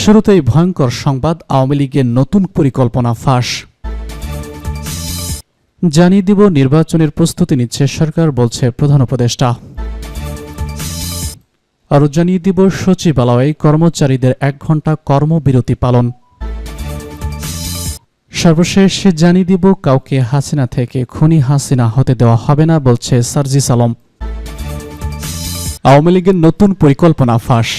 শুরুতেই ভয়ঙ্কর সংবাদ, আওয়ামী লীগের নতুন পরিকল্পনা ফাঁস। জানিয়ে দিব, নির্বাচনের প্রস্তুতি নিচ্ছে সরকার, বলছে প্রধান উপদেষ্টা। আরও জানিয়ে দিব, সচিবালয়ে কর্মচারীদের 1 ঘণ্টা কর্মবিরতি পালন। সর্বশেষ জানিয়ে দিব, কাউকে হাসিনা থেকে খুনি হাসিনা হতে দেওয়া হবে না, বলছে সার্জিস আলম। আওয়ামী লীগের নতুন পরিকল্পনা ফাঁস।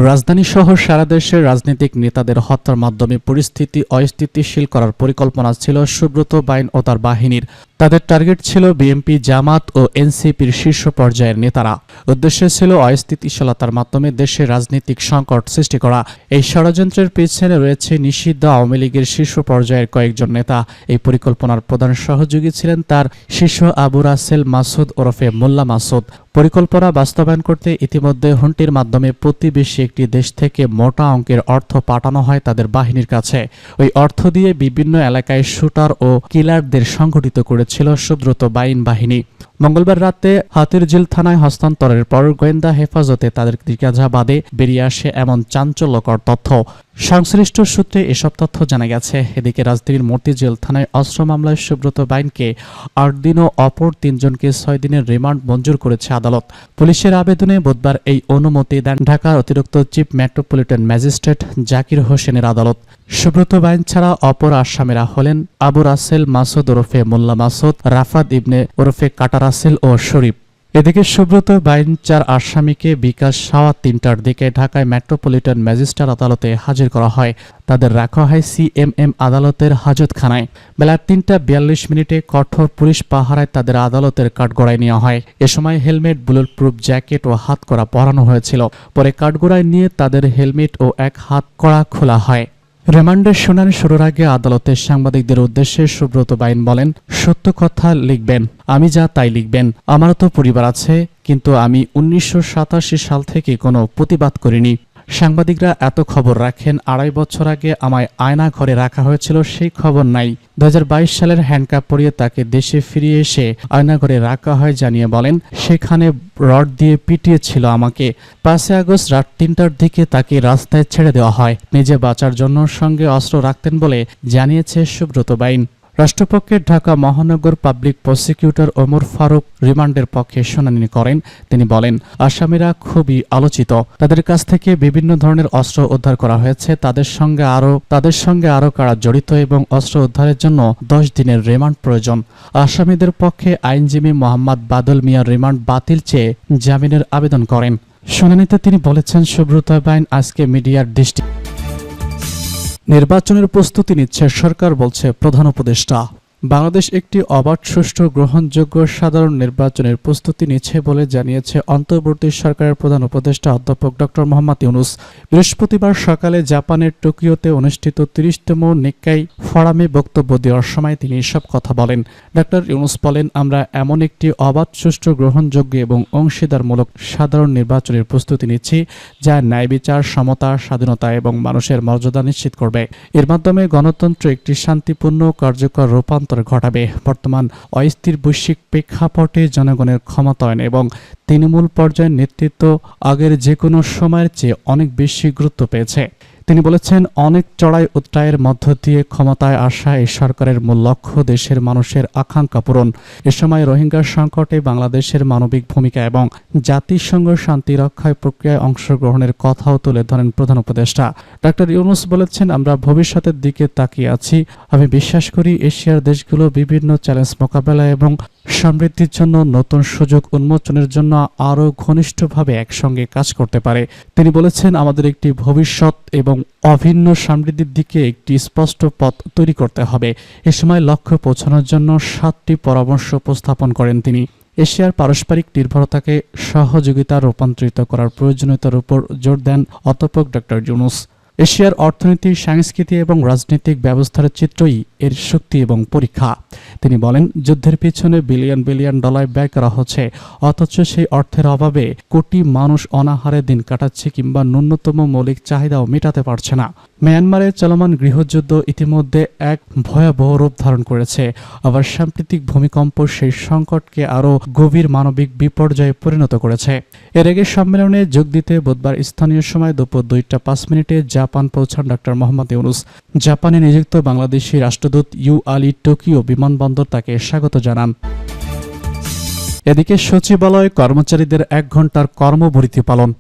রাজধানী সহ সারা দেশের রাজনৈতিক নেতাদের হত্যার মাধ্যমে পরিস্থিতি অস্থিতিশীল করার পরিকল্পনা ছিল সুব্রত বাইন ও তার বাহিনীর। তাদের টার্গেট ছিল বিএনপি, জামাত ও এনসিপির শীর্ষ পর্যায়ের নেতারা। উদ্দেশ্য ছিল অস্থিতিশীলতার মাধ্যমে দেশের রাজনৈতিক সংকট সৃষ্টি করা। এই ষড়যন্ত্রের পেছনে রয়েছে নিষিদ্ধ আওয়ামী লীগের শীর্ষ পর্যায়ের কয়েকজন নেতা। এই পরিকল্পনার প্রধান সহযোগী ছিলেন তার শিষ্য আবু রাসেল মাসুদ ওরফে মোল্লা মাসুদ। পরিকল্পনা বাস্তবায়ন করতে ইতিমধ্যে হুন্টির মাধ্যমে প্রতিবেশী একটি দেশ থেকে মোটা অঙ্কের অর্থ পাঠানো হয় তাদের বাহিনীর কাছে। ওই অর্থ দিয়ে বিভিন্ন এলাকায় শুটার ও কিলারদের সংগঠিত করেছিল সুব্রত বাইন বাহিনী। মঙ্গলবার রাতে হাতিরঝিল থানায় হস্তান্তরের পর গোয়েন্দা হেফাজতে তাদের জিজ্ঞাসাবাদে বেরিয়ে আসে এমন চাঞ্চল্যকর তথ্য। সংশ্লিষ্ট সূত্রে এসব তথ্য জানা গেছে। এদিকে রাজধানীর মতিঝিল থানায় অস্ত্র মামলায় সুব্রত বাইনকে 8 দিন ও অপর 3 জনকে 6 দিনের রিমান্ড মঞ্জুর করেছে আদালত। পুলিশের আবেদনে বুধবার এই অনুমতি দেন ঢাকার অতিরিক্ত চিফ মেট্রোপলিটন ম্যাজিস্ট্রেট জাকির হোসেনের আদালত। সুব্রত বাইন ছাড়া অপর আসামিরা হলেন আবু রাসেল মাসুদ ওরফে মোল্লা মাসুদ, রাফাত ইবনে ওরফে কাটা রাসেল ও শরীফ। এদিকে সুব্রত বাইন 4 আসামিকে বিকাল 3:15টার দিকে ঢাকায় মেট্রোপলিটন ম্যাজিস্ট্রেট আদালতে হাজির করা হয়। তাদের রাখা হয় সিএমএম আদালতের হাজতখানায়। বেলা 3:42 কঠোর পুলিশ পাহারায় তাদের আদালতের কাঠগড়ায় নেওয়া হয়। এ সময় হেলমেট, বুলেট প্রুফ জ্যাকেট ও হাতকড়া পরানো হয়েছিল। পরে কাঠগড়ায় নিয়ে তাদের হেলমেট ও এক হাতকড়া খোলা হয়। রিমান্ডের শুনানি শুরুর আগে আদালতে সাংবাদিকদের উদ্দেশ্যে সুব্রত বাইন বলেন, সত্য কথা লিখবেন, আমি যা তাই লিখবেন। আমারও তো পরিবার আছে, কিন্তু আমি 1987 সাল থেকে কোনো প্রতিবাদ করিনি। সাংবাদিকরা এত খবর রাখেন, 2.5 বছর আগে আমায় আয়না ঘরে রাখা হয়েছিল, সেই খবর নাই। 2022 সালের হ্যান্ডকাপ পরিয়ে তাকে দেশে ফিরিয়ে এসে আয়না ঘরে রাখা হয় জানিয়ে বলেন, সেখানে রড দিয়ে পিটিয়েছিল আমাকে। 5 আগস্ট রাত 3টার দিকে তাকে রাস্তায় ছেড়ে দেওয়া হয়। নিজে বাঁচার জন্য সঙ্গে অস্ত্র রাখতেন বলে জানিয়েছে সুব্রত বাইন। রাষ্ট্রপক্ষের ঢাকা মহানগর পাবলিক প্রসিকিউটর ওমর ফারুক রিমান্ডের পক্ষে শুনানি করেন। তিনি বলেন, আসামিরা খুবই আলোচিত। তাদের কাছ থেকে বিভিন্ন ধরনের অস্ত্র উদ্ধার করা হয়েছে। তাদের সঙ্গে আরও কারা জড়িত এবং অস্ত্র উদ্ধারের জন্য 10 দিনের রিমান্ড প্রয়োজন। আসামিদের পক্ষে আইনজীবী মোহাম্মদ বাদল মিয়ার রিমান্ড বাতিল চেয়ে জামিনের আবেদন করেন। শুনানিতে তিনি বলেছেন, সুব্রত বাইন আজকে মিডিয়ার দৃষ্টি। নির্বাচনের প্রস্তুতি নিচ্ছে সরকার, বলছে প্রধান উপদেষ্টা। বাংলাদেশ একটি অবাধ, সুষ্ঠু, গ্রহণযোগ্য সাধারণ নির্বাচনের প্রস্তুতি নিচ্ছে বলে জানিয়েছে অন্তর্বর্তী সরকারের প্রধান উপদেষ্টা অধ্যাপক ডক্টর মোহাম্মদ ইউনূস। বৃহস্পতিবার সকালে জাপানের টোকিওতে অনুষ্ঠিত 30তম নিক্কাই ফোরামে বক্তব্য দেওয়ার সময় তিনি এসব কথা বলেন। ডক্টর ইউনূস বলেন, আমরা এমন একটি অবাধ, সুষ্ঠু, গ্রহণযোগ্য এবং অংশীদারমূলক সাধারণ নির্বাচনের প্রস্তুতি নিচ্ছি যা ন্যায় বিচার, সমতা, স্বাধীনতা এবং মানুষের মর্যাদা নিশ্চিত করবে। এর মাধ্যমে গণতন্ত্র একটি শান্তিপূর্ণ, কার্যকর রূপান্তর ঘটাবে। বর্তমান অস্থির বৈশ্বিক প্রেক্ষাপটে জনগণের ক্ষমতায়ন এবং তৃণমূল পর্যায়ের নেতৃত্ব আগের যে কোনো সময়ের চেয়ে অনেক বেশি গুরুত্ব পেয়েছে। তিনি বলেছেন, অনেক চড়াই উতরাইয়ের মধ্য দিয়ে ক্ষমতায় আসা এই সরকারের মূল লক্ষ্য দেশের মানুষের আকাঙ্ক্ষা পূরণ। এ সময় রোহিঙ্গা সংকটে বাংলাদেশের মানবিক ভূমিকা এবং জাতিসংঘ শান্তি রক্ষায় প্রক্রিয়ায় অংশগ্রহণের কথাও তুলে ধরেন প্রধান উপদেষ্টা। ডক্টর ইউনূস বলেছেন, আমরা ভবিষ্যতের দিকে তাকিয়ে আছি। আমি বিশ্বাস করি এশিয়ার দেশগুলো বিভিন্ন চ্যালেঞ্জ মোকাবেলা এবং সমৃদ্ধির জন্য, নতুন সুযোগ উন্মোচনের জন্য আরও ঘনিষ্ঠভাবে একসঙ্গে কাজ করতে পারে। তিনি বলেছেন, আমাদের একটি ভবিষ্যৎ এবং অভিন্ন সমৃদ্ধির দিকে একটি স্পষ্ট পথ তৈরি করতে হবে। এ সময় লক্ষ্যে পৌঁছানোর জন্য 7টি পরামর্শ উপস্থাপন করেন তিনি। এশিয়ার পারস্পরিক নির্ভরতাকে সহযোগিতা রূপান্তরিত করার প্রয়োজনীয়তার উপর জোর দেন অধ্যাপক ডক্টর ইউনূস। এশিয়ার অর্থনীতি, সংস্কৃতি এবং রাজনৈতিক ব্যবস্থার চিত্রই এর শক্তি এবং পরীক্ষা। তিনি বলেন, যুদ্ধের পিছনে বিলিয়ন বিলিয়ন ডলার ব্যয় করা হচ্ছে, অথচ সেই অর্থের অভাবে কোটি মানুষ অনাহারে দিন কাটাচ্ছে কিংবা ন্যূনতম মৌলিক চাহিদাও মেটাতে পারছে না। মিয়ানমারের চলমান গৃহযুদ্ধ ইতিমধ্যে এক ভয়াবহ রূপ ধারণ করেছে। আবার সাম্প্রতিক ভূমিকম্প সেই সংকটকে আরও গভীর মানবিক বিপর্যয়ে পরিণত করেছে। এর আগে সম্মেলনে যোগ দিতে বুধবার স্থানীয় সময় দুপুর 2টা 5 মিনিটে জাপান পৌঁছান ডক্টর মোহাম্মদ ইউনূস। জাপানে নিযুক্ত বাংলাদেশি রাষ্ট্রদূত ইউ আলী টোকিও বিমানবন্দর তাকে স্বাগত জানান। এদিকে সচিবালয় কর্মচারীদের 1 ঘণ্টার কর্মবিরতি পালন।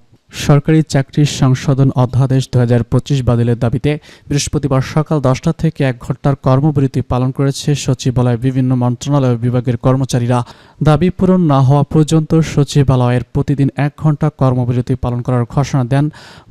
সরকারি চাকরির সংশোধন অধ্যাদেশ 2025 বাতিলের দাবিতে বৃহস্পতিবার সকাল 10টা থেকে 1 ঘণ্টার কর্মবিরতি পালন করেছে সচিবালয়ের বিভিন্ন মন্ত্রণালয় বিভাগের কর্মচারীরা। দাবি পূরণ না হওয়া পর্যন্ত সচিবালয়ের প্রতিদিন 1 ঘণ্টা কর্মবিরতি পালন করার ঘোষণা দেন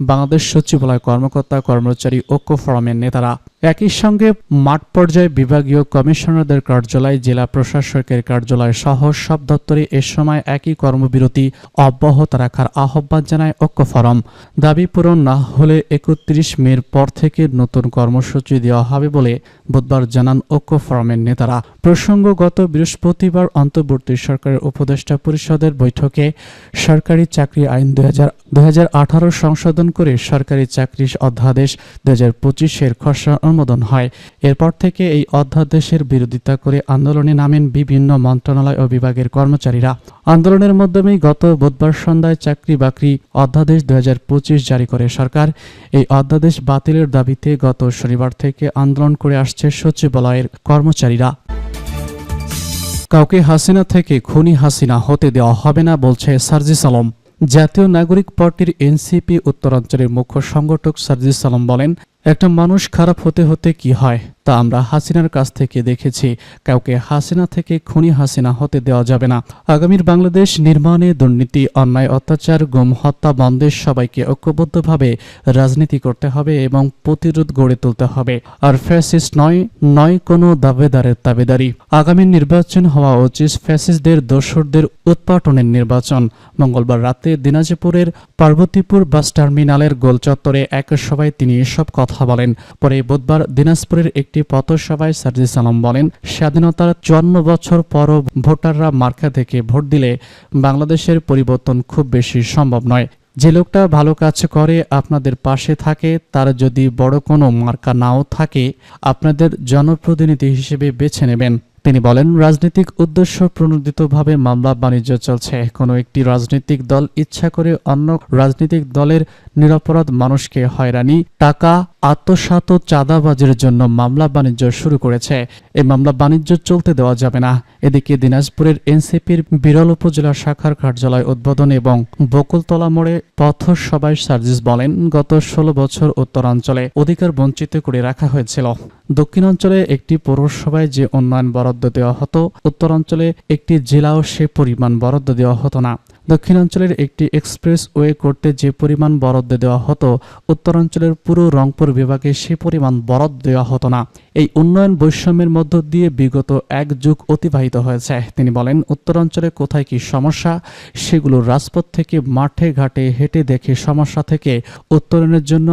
বাংলাদেশ সচিবালয় কর্মকর্তা কর্মচারী ঐক্য ফোরামের নেতারা। একই সঙ্গে মাঠ পর্যায়ে বিভাগীয় কমিশনারদের কার্যালয়, জেলা প্রশাসকের কার্যালয় সহ সব দপ্তরে এ সময় একই কর্মবিরতি অব্যাহত রাখার আহ্বান জানায় ঐক্য ফোরাম। দাবি পূরণ না হলে 31 মের পর থেকে নতুন কর্মসূচি দেওয়া হবে বলে বুধবার জানান ঐক্য ফোরামের নেতারা। প্রসঙ্গগত বৃহস্পতিবার অন্তর্বর্তী সরকারের উপদেষ্টা পরিষদের বৈঠকে সরকারি চাকরি আইন 2018 সংশোধন করে সরকারি চাকরি অধ্যাদেশ 2025-এর খসড়া অনুমোদন হয়। এরপর থেকে এই অধ্যাদেশের বিরোধিতা করে আন্দোলনে নামেন বিভিন্ন মন্ত্রণালয় ও বিভাগের কর্মচারীরা। আন্দোলনের মাধ্যমেই গত বুধবার সন্ধ্যায় চাকরি বাকরি অধ্যাদেশ 2025 জারি করে সরকার। এই অধ্যাদেশ বাতিলের দাবিতে গত শনিবার থেকে আন্দোলন করে আসছে সচিবালয়ের কর্মচারীরা। কাউকে হাসিনা থেকে খুনি হাসিনা হতে দেওয়া হবে না বলছে সার্জিস আলম। জাতীয় নাগরিক পার্টির এনসিপি উত্তরাঞ্চলের মুখ্য সংগঠক সার্জিস আলম বলেন, একটা মানুষ খারাপ হতে হতে কি হয় তা আমরা হাসিনার কাছ থেকে দেখেছি। কাউকে হাসিনা থেকে খুনি হাসিনা হতে দেওয়া যাবে না। আগামীর বাংলাদেশ নির্মাণে দুর্নীতি, অন্যায়, অত্যাচার, গুম, হত্যা বন্ধে সবাইকে ঐক্যবদ্ধভাবে রাজনীতি করতে হবে এবং প্রতিরোধ গড়ে তুলতে হবে। আর ফ্যাসিস্ট নয় কোনো দাবেদারের দাবেদারি। আগামী নির্বাচন হওয়া উচিত ফ্যাসিস্টদের দোসরদের উৎপাটনের নির্বাচন। মঙ্গলবার রাতে দিনাজপুরের পার্বতীপুর বাস টার্মিনালের গোল চত্বরে এক সভায় তিনি এসব কথা বলেন। পরে বুধবার দিনাজপুরের একটি পথসভায় সার্জিস আলম বলেন, স্বাধীনতার 54 বছর পরও ভোটাররা মার্কা থেকে ভোট দিলে বাংলাদেশের পরিবর্তন খুব বেশি সম্ভব নয়। যে লোকটা ভালো কাজ করে, আপনাদের পাশে থাকে, তার যদি বড় কোনো মার্কা নাও থাকে, আপনাদের জনপ্রতিনিধি হিসেবে বেছে নেবেন। তিনি বলেন, রাজনৈতিক উদ্দেশ্য প্রণোদিতভাবে মামলা বাণিজ্য চলছে। কোনো একটি রাজনৈতিক দল ইচ্ছা করে অন্য রাজনৈতিক দলের নিরপরাধ মানুষকে হয়রানি, টাকা আত্মসাৎ ও চাঁদাবাজির জন্য মামলা বাণিজ্য শুরু করেছে। এই মামলা বাণিজ্য চলতে দেওয়া যাবে না। এদিকে দিনাজপুরের এনসিপির বিরল উপজেলা শাখার কার্যালয় উদ্বোধন এবং বকুলতলা মোড়ে পথসভায় সার্জিস বলেন, গত 16 বছর উত্তরাঞ্চলে অধিকার বঞ্চিত করে রাখা হয়েছিল। দক্ষিণাঞ্চলে একটি পৌরসভায় যে উন্নয়ন বরাদ্দ দেওয়া হতো, উত্তরাঞ্চলে একটি জেলাও সে পরিমাণ বরাদ্দ দেওয়া হতো না। দক্ষিণাঞ্চলের একটি এক্সপ্রেস ওয়ে করতে যে পরিমাণ বরাদ্দ দেওয়া হতো, উত্তরাঞ্চলের পুরো রংপুর বিভাগে সে পরিমাণ বরাদ্দ দেওয়া হতো না। এই উন্নয়ন বৈষম্যের মধ্য দিয়ে বিগত 1 যুগ অতিবাহিত হয়েছে। তিনি বলেন, উত্তরাঞ্চলে কোথায় কি সমস্যা সেগুলো রাজপথ থেকে মাঠে ঘাটে হেঁটে দেখে সমস্যা থেকে উত্তরণের জন্য